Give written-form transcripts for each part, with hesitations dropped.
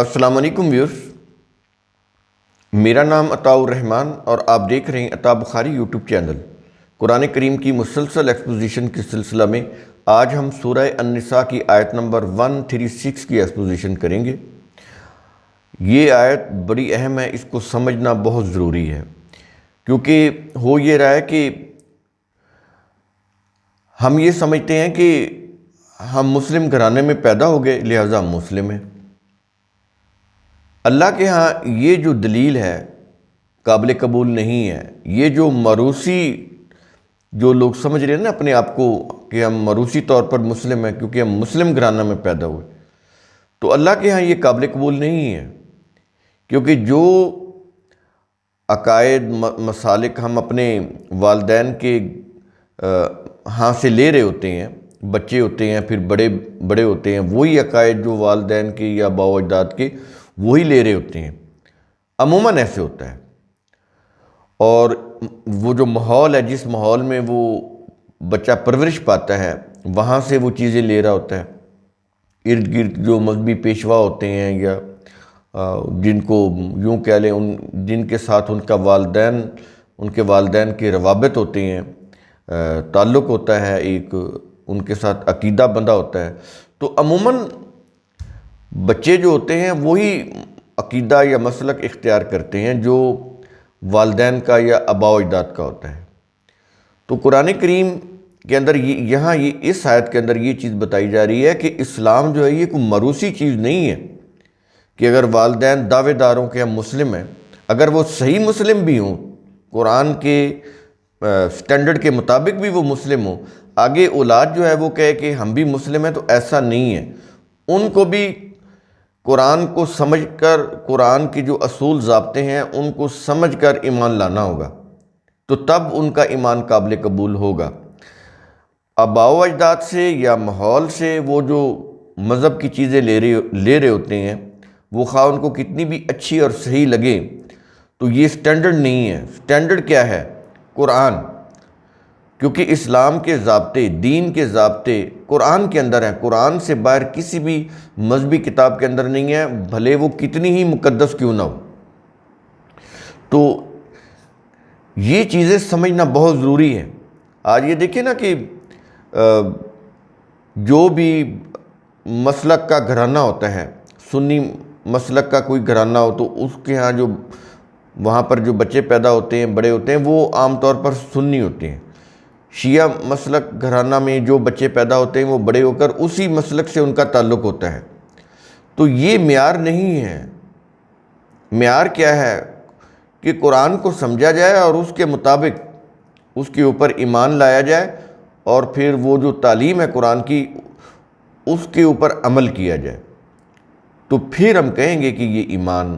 السلام علیکم ویورز، میرا نام عطاء الرحمن اور آپ دیکھ رہے ہیں عطاء بخاری یوٹیوب چینل۔ قرآن کریم کی مسلسل ایکسپوزیشن کے سلسلہ میں آج ہم سورہ النساء کی آیت نمبر 136 کی ایکسپوزیشن کریں گے۔ یہ آیت بڑی اہم ہے، اس کو سمجھنا بہت ضروری ہے، کیونکہ ہو یہ رہا ہے کہ ہم یہ سمجھتے ہیں کہ ہم مسلم گھرانے میں پیدا ہو گئے لہٰذا ہم مسلم ہیں۔ اللہ کے ہاں یہ جو دلیل ہے قابل قبول نہیں ہے۔ یہ جو موروثی جو لوگ سمجھ رہے ہیں نا اپنے آپ کو کہ ہم موروثی طور پر مسلم ہیں کیونکہ ہم مسلم گھرانہ میں پیدا ہوئے، تو اللہ کے ہاں یہ قابل قبول نہیں ہے، کیونکہ جو عقائد مسالک ہم اپنے والدین کے ہاں سے لے رہے ہوتے ہیں، بچے ہوتے ہیں پھر بڑے ہوتے ہیں، وہی عقائد جو والدین کے یا باء و اجداد کے وہی لے رہے ہوتے ہیں۔ عموماً ایسے ہوتا ہے، اور وہ جو ماحول ہے، جس ماحول میں وہ بچہ پرورش پاتا ہے، وہاں سے وہ چیزیں لے رہا ہوتا ہے۔ ارد گرد جو مذہبی پیشوا ہوتے ہیں یا جن کو یوں کہہ لیں جن کے ساتھ ان کے والدین کے روابط ہوتے ہیں، تعلق ہوتا ہے، ایک ان کے ساتھ عقیدہ بندہ ہوتا ہے، تو عموماً بچے جو ہوتے ہیں وہی عقیدہ یا مسلک اختیار کرتے ہیں جو والدین کا یا آباء و اجداد کا ہوتا ہے۔ تو قرآن کریم کے اندر یہاں اس آیت کے اندر یہ چیز بتائی جا رہی ہے کہ اسلام جو ہے یہ کوئی موروثی چیز نہیں ہے کہ اگر والدین دعوے داروں کے ہم مسلم ہیں، اگر وہ صحیح مسلم بھی ہوں، قرآن کے سٹینڈرڈ کے مطابق بھی وہ مسلم ہوں، آگے اولاد جو ہے وہ کہے کہ ہم بھی مسلم ہیں، تو ایسا نہیں ہے۔ ان کو بھی قرآن کو سمجھ کر، قرآن کی جو اصول ضابطے ہیں ان کو سمجھ کر ایمان لانا ہوگا، تو تب ان کا ایمان قابل قبول ہوگا۔ آباء و اجداد سے یا ماحول سے وہ جو مذہب کی چیزیں لے رہے ہوتے ہیں، وہ خواہ ان کو کتنی بھی اچھی اور صحیح لگے، تو یہ سٹینڈرڈ نہیں ہے۔ سٹینڈرڈ کیا ہے؟ قرآن، کیونکہ اسلام کے ضابطے، دین کے ضابطے قرآن کے اندر ہیں، قرآن سے باہر کسی بھی مذہبی کتاب کے اندر نہیں ہے، بھلے وہ کتنی ہی مقدس کیوں نہ ہو۔ تو یہ چیزیں سمجھنا بہت ضروری ہے۔ آج یہ دیکھیں نا کہ جو بھی مسلک کا گھرانہ ہوتا ہے، سنی مسلک کا کوئی گھرانہ ہو، تو اس کے ہاں جو وہاں پر جو بچے پیدا ہوتے ہیں، بڑے ہوتے ہیں، وہ عام طور پر سنی ہوتے ہیں۔ شیعہ مسلک گھرانہ میں جو بچے پیدا ہوتے ہیں وہ بڑے ہو کر اسی مسلک سے ان کا تعلق ہوتا ہے۔ تو یہ معیار نہیں ہے۔ معیار کیا ہے کہ قرآن کو سمجھا جائے اور اس کے مطابق اس کے اوپر ایمان لایا جائے، اور پھر وہ جو تعلیم ہے قرآن کی اس کے اوپر عمل کیا جائے، تو پھر ہم کہیں گے کہ یہ ایمان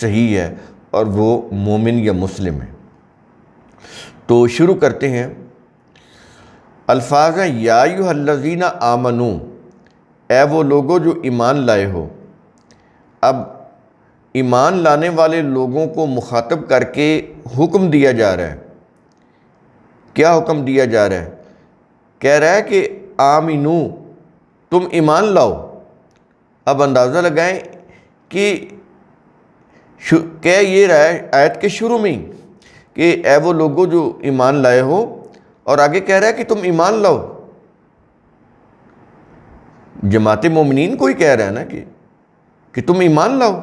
صحیح ہے اور وہ مومن یا مسلم ہے۔ تو شروع کرتے ہیں۔ الفاظ ہیں یا ایھا الذین آمنوا، اے وہ لوگوں جو ایمان لائے ہو۔ اب ایمان لانے والے لوگوں کو مخاطب کر کے حکم دیا جا رہا ہے۔ کیا حکم دیا جا رہا ہے؟ کہہ رہا ہے کہ آمنو، تم ایمان لاؤ۔ اب اندازہ لگائیں کہ کہہ یہ رہا ہے آیت کے شروع میں ہی کہ اے وہ لوگوں جو ایمان لائے ہو، اور آگے کہہ رہا ہے کہ تم ایمان لاؤ۔ جماعت مومنین کو ہی کہہ رہا ہے نا کہ تم ایمان لاؤ۔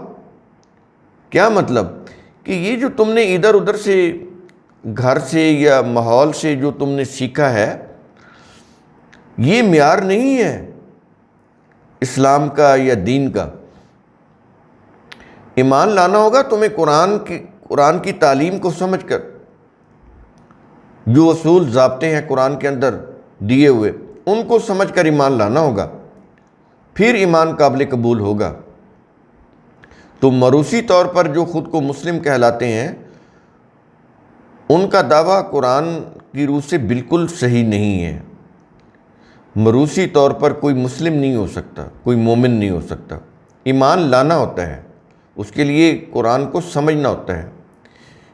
کیا مطلب؟ کہ یہ جو تم نے ادھر ادھر سے گھر سے یا ماحول سے جو تم نے سیکھا ہے، یہ معیار نہیں ہے اسلام کا یا دین کا۔ ایمان لانا ہوگا تمہیں قرآن کی تعلیم کو سمجھ کر، جو اصول ضابطے ہیں قرآن کے اندر دیے ہوئے ان کو سمجھ کر ایمان لانا ہوگا، پھر ایمان قابل قبول ہوگا۔ تو موروثی طور پر جو خود کو مسلم کہلاتے ہیں، ان کا دعویٰ قرآن کی روح سے بالکل صحیح نہیں ہے۔ موروثی طور پر کوئی مسلم نہیں ہو سکتا، کوئی مومن نہیں ہو سکتا۔ ایمان لانا ہوتا ہے، اس کے لیے قرآن کو سمجھنا ہوتا ہے۔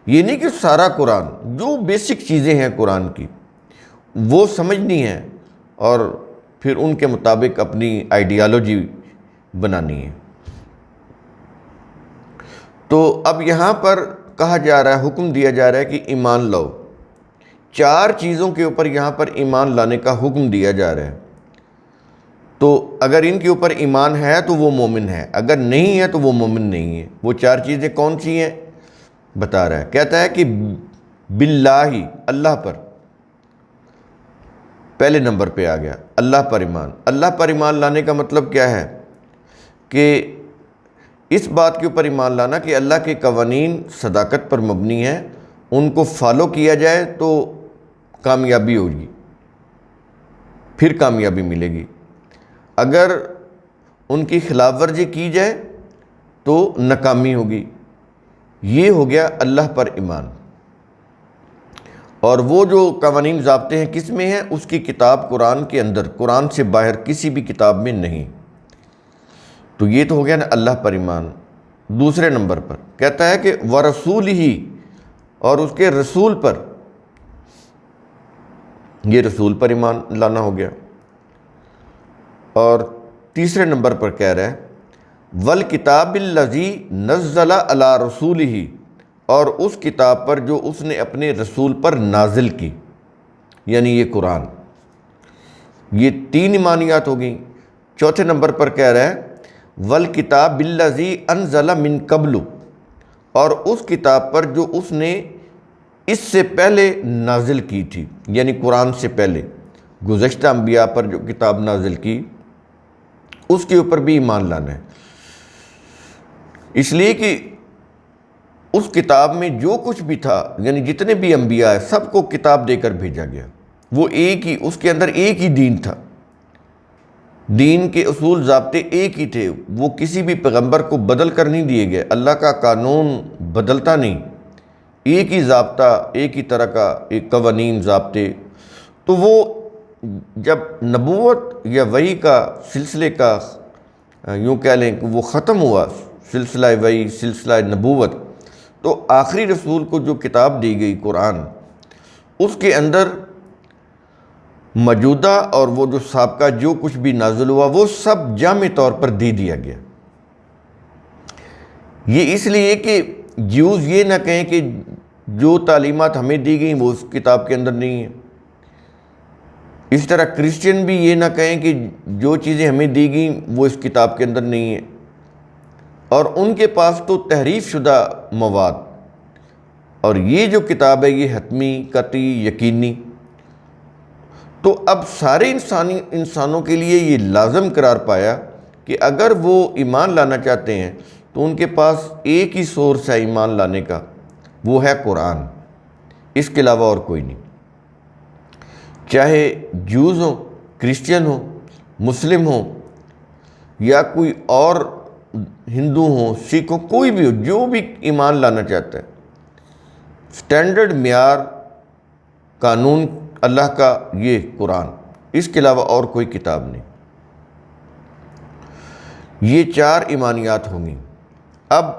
یہ نہیں کہ سارا قرآن، جو بیسک چیزیں ہیں قرآن کی وہ سمجھنی ہیں اور پھر ان کے مطابق اپنی آئیڈیالوجی بنانی ہے۔ تو اب یہاں پر کہا جا رہا ہے، حکم دیا جا رہا ہے کہ ایمان لاؤ۔ 4 چیزوں کے اوپر یہاں پر ایمان لانے کا حکم دیا جا رہا ہے۔ تو اگر ان کے اوپر ایمان ہے تو وہ مومن ہے، اگر نہیں ہے تو وہ مومن نہیں ہے۔ وہ 4 چیزیں کون سی ہیں بتا رہا ہے، کہتا ہے کہ باللہ، اللہ پر پہلے نمبر پہ آ گیا، اللہ پر ایمان۔ اللہ پر ایمان لانے کا مطلب کیا ہے کہ اس بات کے اوپر ایمان لانا کہ اللہ کے قوانین صداقت پر مبنی ہیں، ان کو فالو کیا جائے تو کامیابی ہوگی، پھر کامیابی ملے گی۔ اگر ان کی خلاف ورزی کی جائے تو ناکامی ہوگی۔ یہ ہو گیا اللہ پر ایمان۔ اور وہ جو قوانین ضابطے ہیں کس میں ہیں؟ اس کی کتاب قرآن کے اندر، قرآن سے باہر کسی بھی کتاب میں نہیں۔ تو یہ تو ہو گیا نا اللہ پر ایمان۔ دوسرے نمبر پر کہتا ہے کہ وَرَسُولِهِ، اور اس کے رسول پر، یہ رسول پر ایمان لانا ہو گیا۔ اور تیسرے نمبر پر کہہ رہا ہے وَالْكِتَابِ الَّذِي نَزَّلَ عَلَىٰ رَسُولِهِ، اور اس کتاب پر جو اس نے اپنے رسول پر نازل کی، یعنی یہ قرآن۔ یہ 3 ایمانیات ہو گئیں۔ چوتھے نمبر پر کہہ رہا ہے وَالْكِتَابِ الَّذِي أَنزَلَ مِن قَبْلُ، اور اس کتاب پر جو اس نے اس سے پہلے نازل کی تھی، یعنی قرآن سے پہلے گزشتہ انبیاء پر جو کتاب نازل کی اس کے اوپر بھی ایمان لانا ہے۔ اس لیے کہ اس کتاب میں جو کچھ بھی تھا، یعنی جتنے بھی انبیاء ہیں سب کو کتاب دے کر بھیجا گیا۔ وہ ایک ہی، اس کے اندر ایک ہی دین تھا، دین کے اصول ضابطے ایک ہی تھے، وہ کسی بھی پیغمبر کو بدل کر نہیں دیے گئے۔ اللہ کا قانون بدلتا نہیں، ایک ہی ضابطہ، ایک ہی طرح کا ایک قوانین ضابطے۔ تو وہ جب نبوت یا وحی کا سلسلے کا یوں کہہ لیں کہ وہ ختم ہوا، سلسلہ وحی، سلسلہ نبوت، تو آخری رسول کو جو کتاب دی گئی قرآن، اس کے اندر موجودہ اور وہ جو سابقہ جو کچھ بھی نازل ہوا وہ سب جامع طور پر دے دیا گیا۔ یہ اس لیے کہ جیوز یہ نہ کہیں کہ جو تعلیمات ہمیں دی گئیں وہ اس کتاب کے اندر نہیں ہیں، اس طرح کرسچن بھی یہ نہ کہیں کہ جو چیزیں ہمیں دی گئیں وہ اس کتاب کے اندر نہیں ہیں، اور ان کے پاس تو تحریف شدہ مواد، اور یہ جو کتاب ہے یہ حتمی، قطعی، یقینی۔ تو اب سارے انسانوں کے لیے یہ لازم قرار پایا کہ اگر وہ ایمان لانا چاہتے ہیں تو ان کے پاس ایک ہی سورس ہے ایمان لانے کا، وہ ہے قرآن، اس کے علاوہ اور کوئی نہیں۔ چاہے جوز ہوں، کرسچن ہوں، مسلم ہوں، یا کوئی اور ہندو ہوں، سکھ ہوں، کوئی بھی ہو، جو بھی ایمان لانا چاہتا ہے، سٹینڈرڈ معیار قانون اللہ کا یہ قرآن، اس کے علاوہ اور کوئی کتاب نہیں۔ یہ 4 ایمانیات ہوں گی۔ اب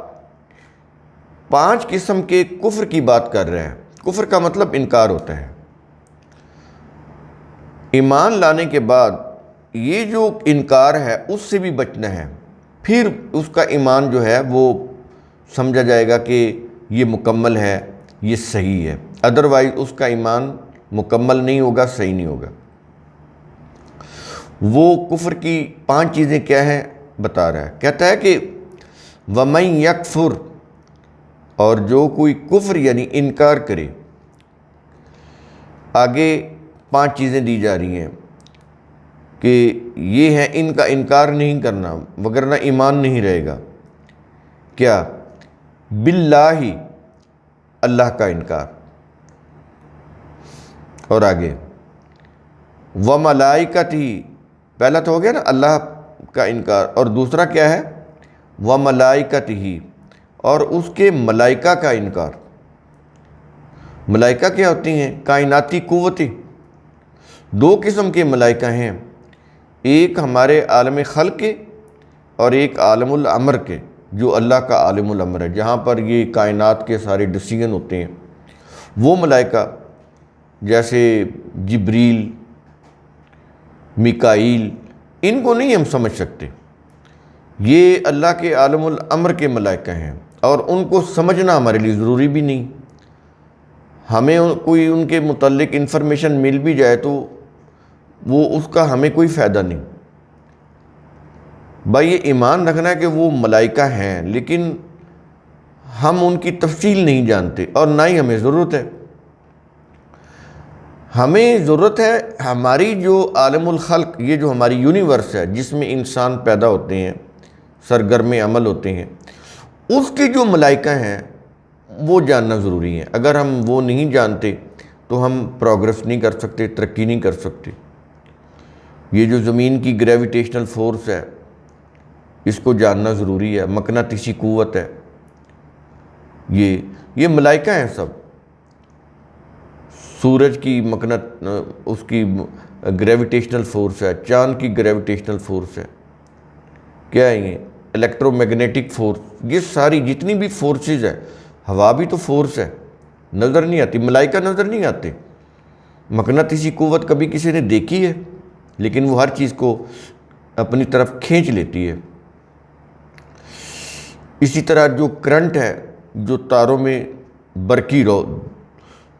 5 قسم کے کفر کی بات کر رہے ہیں۔ کفر کا مطلب انکار ہوتا ہے۔ ایمان لانے کے بعد یہ جو انکار ہے اس سے بھی بچنا ہے، پھر اس کا ایمان جو ہے وہ سمجھا جائے گا کہ یہ مکمل ہے، یہ صحیح ہے، ادروائز اس کا ایمان مکمل نہیں ہوگا، صحیح نہیں ہوگا۔ وہ کفر کی 5 چیزیں کیا ہیں بتا رہا ہے، کہتا ہے کہ وَمَن يَكْفُرْ، اور جو کوئی کفر یعنی انکار کرے، آگے 5 چیزیں دی جا رہی ہیں کہ یہ ہے ان کا انکار نہیں کرنا، وگرنہ ایمان نہیں رہے گا۔ کیا؟ باللہ، اللہ کا انکار، اور آگے وَمَلَائِكَتِهِ، پہلا تو ہو گیا نا اللہ کا انکار، اور دوسرا کیا ہے؟ وَمَلَائِكَتِهِ، اور اس کے ملائکہ کا انکار۔ ملائکہ کیا ہوتی ہیں؟ کائناتی قوتیں۔ 2 قسم کے ملائکہ ہیں، ایک ہمارے عالم خلق کے اور ایک عالم الامر کے، جو اللہ کا عالم الامر ہے، جہاں پر یہ کائنات کے سارے ڈیسیژن ہوتے ہیں۔ وہ ملائکہ جیسے جبریل، میکائیل، ان کو نہیں ہم سمجھ سکتے، یہ اللہ کے عالم الامر کے ملائکہ ہیں۔ اور ان کو سمجھنا ہمارے لیے ضروری بھی نہیں. ہمیں کوئی ان کے متعلق انفارمیشن مل بھی جائے تو وہ اس کا ہمیں کوئی فائدہ نہیں. بھائی یہ ایمان رکھنا ہے کہ وہ ملائکہ ہیں، لیکن ہم ان کی تفصیل نہیں جانتے اور نہ ہی ہمیں ضرورت ہے. ہمیں ضرورت ہے ہماری جو عالم الخلق، یہ جو ہماری یونیورس ہے جس میں انسان پیدا ہوتے ہیں، سرگرم عمل ہوتے ہیں، اس کے جو ملائکہ ہیں وہ جاننا ضروری ہے. اگر ہم وہ نہیں جانتے تو ہم پروگرس نہیں کر سکتے، ترقی نہیں کر سکتے. یہ جو زمین کی گریویٹیشنل فورس ہے اس کو جاننا ضروری ہے. مقناطیسی قوت ہے، یہ ملائکہ ہیں سب. سورج کی اس کی گریویٹیشنل فورس ہے، چاند کی گریویٹیشنل فورس ہے، کیا ہے یہ الیکٹرو میگنیٹک فورس. یہ ساری جتنی بھی فورسز ہیں، ہوا بھی تو فورس ہے، نظر نہیں آتی. ملائکہ نظر نہیں آتے. مقناطیسی قوت کبھی کسی نے دیکھی ہے، لیکن وہ ہر چیز کو اپنی طرف کھینچ لیتی ہے. اسی طرح جو کرنٹ ہے جو تاروں میں برقی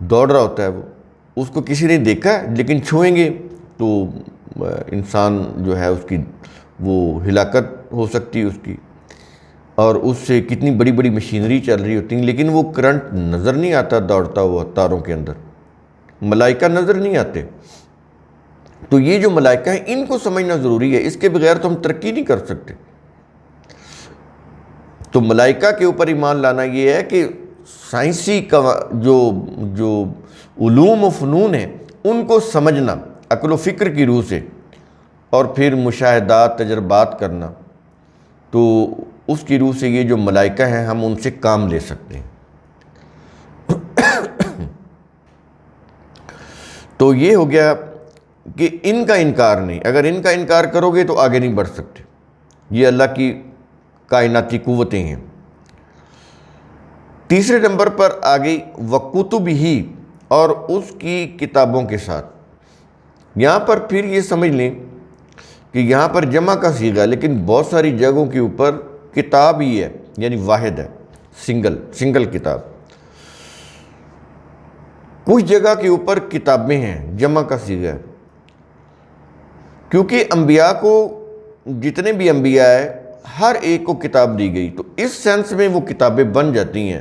دوڑ رہا ہوتا ہے، اس کو کسی نے دیکھا ہے، لیکن چھوئیں گے تو انسان جو ہے اس کی وہ ہلاکت ہو سکتی ہے اس کی. اور اس سے کتنی بڑی بڑی مشینری چل رہی ہوتی ہیں، لیکن وہ کرنٹ نظر نہیں آتا دوڑتا ہوا تاروں کے اندر. ملائکہ نظر نہیں آتے. تو یہ جو ملائکہ ہیں ان کو سمجھنا ضروری ہے، اس کے بغیر تو ہم ترقی نہیں کر سکتے. تو ملائکہ کے اوپر ایمان لانا یہ ہے کہ سائنسی جو علوم و فنون ہیں ان کو سمجھنا عقل و فکر کی روح سے، اور پھر مشاہدات تجربات کرنا، تو اس کی روح سے یہ جو ملائکہ ہیں ہم ان سے کام لے سکتے ہیں. تو یہ ہو گیا کہ ان کا انکار نہیں. اگر ان کا انکار کرو گے تو آگے نہیں بڑھ سکتے. یہ اللہ کی کائناتی قوتیں ہیں. تیسرے نمبر پر آ گئی وَکُتُبِہِ، اور اس کی کتابوں کے ساتھ. یہاں پر پھر یہ سمجھ لیں کہ یہاں پر جمع کا صیغہ ہے، لیکن بہت ساری جگہوں کے اوپر کتاب ہی ہے، یعنی واحد ہے، سنگل کتاب. کچھ جگہ کے اوپر کتابیں ہیں، جمع کا صیغہ ہے. کیونکہ انبیاء کو، جتنے بھی انبیاء ہیں، ہر ایک کو کتاب دی گئی، تو اس سینس میں وہ کتابیں بن جاتی ہیں.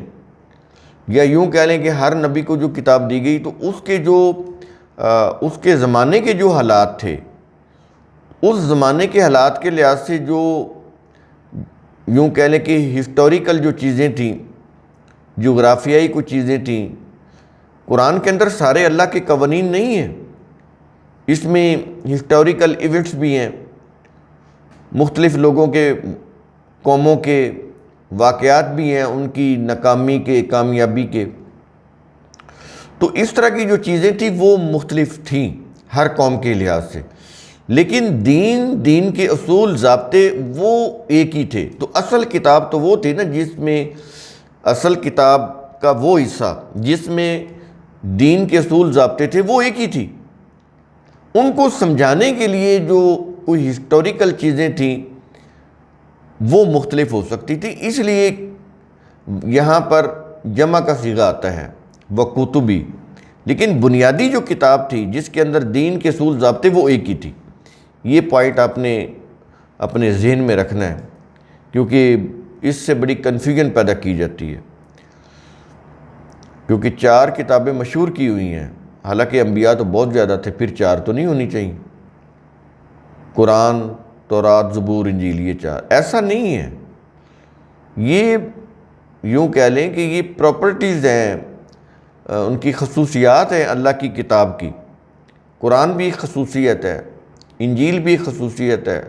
یا یوں کہہ لیں کہ ہر نبی کو جو کتاب دی گئی تو اس کے زمانے کے جو حالات تھے، اس زمانے کے حالات کے لحاظ سے جو یوں کہہ لیں کہ ہسٹوریکل جو چیزیں تھیں، جغرافیائی کچھ چیزیں تھیں. قرآن کے اندر سارے اللہ کے قوانین نہیں ہیں، اس میں ہسٹوریکل ایونٹس بھی ہیں، مختلف لوگوں کے، قوموں کے واقعات بھی ہیں، ان کی ناکامی کے، کامیابی کے. تو اس طرح کی جو چیزیں تھیں وہ مختلف تھیں ہر قوم کے لحاظ سے، لیکن دین کے اصول ضابطے وہ ایک ہی تھے. تو اصل کتاب تو وہ تھی نا، جس میں اصل کتاب کا وہ حصہ جس میں دین کے اصول ضابطے تھے وہ ایک ہی تھی. ان کو سمجھانے کے لیے جو کوئی ہسٹوریکل چیزیں تھیں وہ مختلف ہو سکتی تھی، اس لیے یہاں پر جمع کا صیغہ آتا ہے وَکُتُبِہِ. لیکن بنیادی جو کتاب تھی جس کے اندر دین کے اصول ضابطے وہ ایک ہی تھی. یہ پوائنٹ آپ نے اپنے ذہن میں رکھنا ہے، کیونکہ اس سے بڑی کنفیوژن پیدا کی جاتی ہے. کیونکہ 4 کتابیں مشہور کی ہوئی ہیں، حالانکہ انبیاء تو بہت زیادہ تھے، پھر 4 تو نہیں ہونی چاہیے. قرآن، تورات، زبور، انجیل، یہ 4 ایسا نہیں ہے. یہ یوں کہہ لیں کہ یہ پراپرٹیز ہیں، ان کی خصوصیات ہیں اللہ کی کتاب کی. قرآن بھی خصوصیت ہے، انجیل بھی خصوصیت ہے،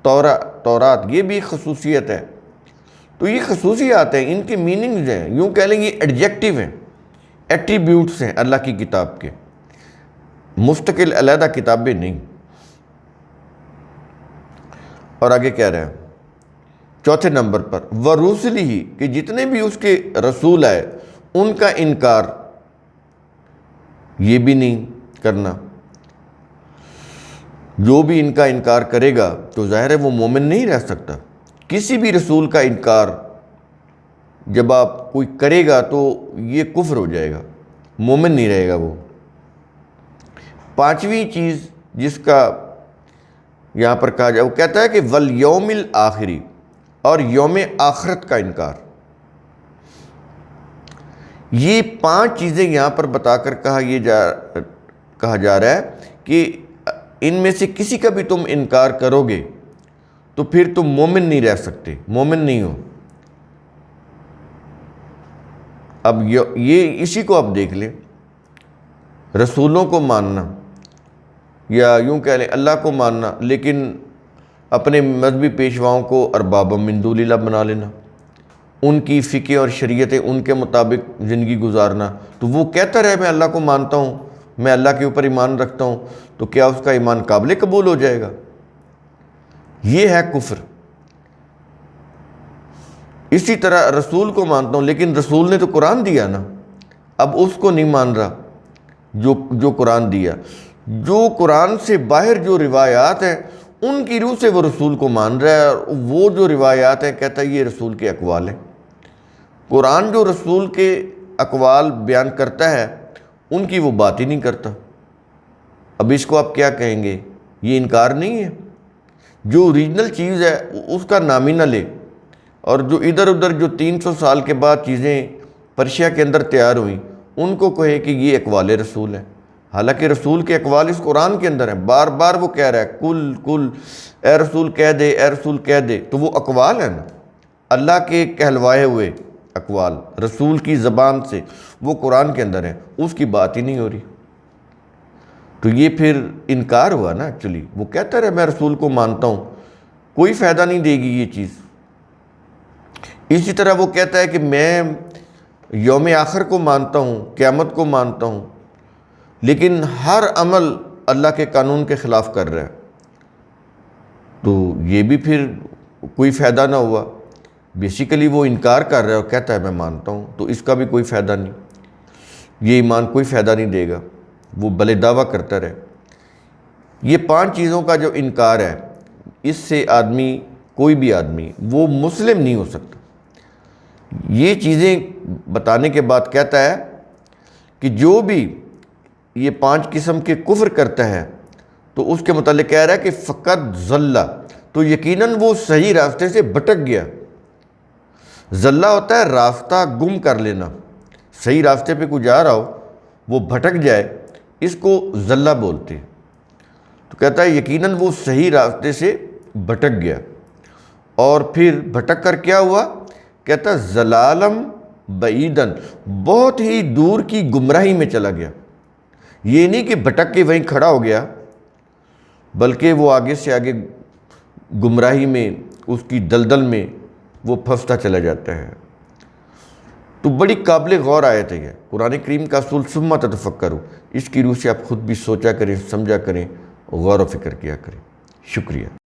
تورات یہ بھی خصوصیت ہے. تو یہ خصوصیات ہیں، ان کے میننگز ہیں، یوں کہہ لیں یہ ایڈجیکٹیو ہیں، ایٹریبیوٹس ہیں اللہ کی کتاب کے، مستقل علیحدہ کتابیں نہیں. اور آگے کہہ رہے ہیں چوتھے نمبر پر وَرُسُلِهِ، کہ جتنے بھی اس کے رسول آئے ان کا انکار یہ بھی نہیں کرنا. جو بھی ان کا انکار کرے گا تو ظاہر ہے وہ مومن نہیں رہ سکتا. کسی بھی رسول کا انکار جب آپ کوئی کرے گا تو یہ کفر ہو جائے گا، مومن نہیں رہے گا وہ۔ پانچویں چیز جس کا یہاں پر کہا جائے، وہ کہتا ہے کہ والیوم الآخری، اور یوم آخرت کا انکار۔ یہ 5 چیزیں یہاں پر بتا کر کہا جا رہا ہے کہ ان میں سے کسی کا بھی تم انکار کرو گے تو پھر تم مومن نہیں رہ سکتے، مومن نہیں ہو۔ اب یہ اسی کو آپ دیکھ لیں، رسولوں کو ماننا، یا یوں کہہ لیں اللہ کو ماننا، لیکن اپنے مذہبی پیشواؤں کو ارباب من دون اللہ بنا لینا، ان کی فقہ اور شریعتیں ان کے مطابق زندگی گزارنا۔ تو وہ کہتا رہے میں اللہ کو مانتا ہوں، میں اللہ کے اوپر ایمان رکھتا ہوں، تو کیا اس کا ایمان قابل قبول ہو جائے گا؟ یہ ہے کفر۔ اسی طرح رسول کو مانتا ہوں، لیکن رسول نے تو قرآن دیا نا، اب اس کو نہیں مان رہا جو قرآن دیا۔ جو قرآن سے باہر جو روایات ہیں ان کی روح سے وہ رسول کو مان رہا ہے، اور وہ جو روایات ہیں کہتا ہے یہ رسول کے اقوال ہیں۔ قرآن جو رسول کے اقوال بیان کرتا ہے ان کی وہ بات ہی نہیں کرتا۔ اب اس کو آپ کیا کہیں گے؟ یہ انکار نہیں ہے؟ جو اوریجنل چیز ہے اس کا نام ہی نہ لے، اور جو ادھر ادھر جو 300 سال کے بعد چیزیں پرشیا کے اندر تیار ہوئیں ان کو کہے کہ یہ اقوال رسول ہیں، حالانکہ رسول کے اقوال اس قرآن کے اندر ہیں۔ بار بار وہ کہہ رہا ہے کل کل، اے رسول کہہ دے، اے رسول کہہ دے، تو وہ اقوال ہیں نا، اللہ کے کہلوائے ہوئے اقوال رسول کی زبان سے، وہ قرآن کے اندر ہیں، اس کی بات ہی نہیں ہو رہی۔ تو یہ پھر انکار ہوا نا ایکچولی۔ وہ کہتا رہے میں رسول کو مانتا ہوں، کوئی فائدہ نہیں دے گی یہ چیز۔ اسی طرح وہ کہتا ہے کہ میں یوم آخر کو مانتا ہوں، قیامت کو مانتا ہوں، لیکن ہر عمل اللہ کے قانون کے خلاف کر رہا ہے، تو یہ بھی پھر کوئی فائدہ نہ ہوا۔ بیسیکلی وہ انکار کر رہا ہے اور کہتا ہے میں مانتا ہوں، تو اس کا بھی کوئی فائدہ نہیں، یہ ایمان کوئی فائدہ نہیں دے گا، وہ بھلے دعویٰ کرتا رہے۔ یہ 5 چیزوں کا جو انکار ہے، اس سے آدمی، کوئی بھی آدمی وہ مسلم نہیں ہو سکتا۔ یہ چیزیں بتانے کے بعد کہتا ہے کہ جو بھی یہ 5 قسم کے کفر کرتا ہے تو اس کے متعلق کہہ رہا ہے کہ فقط ضلع، تو یقیناً وہ صحیح راستے سے بھٹک گیا۔ ضلع ہوتا ہے راستہ گم کر لینا، صحیح راستے پہ کوئی جا رہا ہو وہ بھٹک جائے، اس کو ضلع بولتے ہیں۔ تو کہتا ہے یقیناً وہ صحیح راستے سے بھٹک گیا، اور پھر بھٹک کر کیا ہوا؟ کہتا ہے ضلالم بعیدن، بہت ہی دور کی گمراہی میں چلا گیا۔ یہ نہیں کہ بھٹک کے وہیں کھڑا ہو گیا، بلکہ وہ آگے سے آگے گمراہی میں، اس کی دلدل میں وہ پھنستا چلا جاتا ہے۔ تو بڑی قابل غور آیت ہے یہ قرآن کریم کا اصول، ثم تتفکروا، اس کی روح سے آپ خود بھی سوچا کریں، سمجھا کریں، غور و فکر کیا کریں۔ شکریہ۔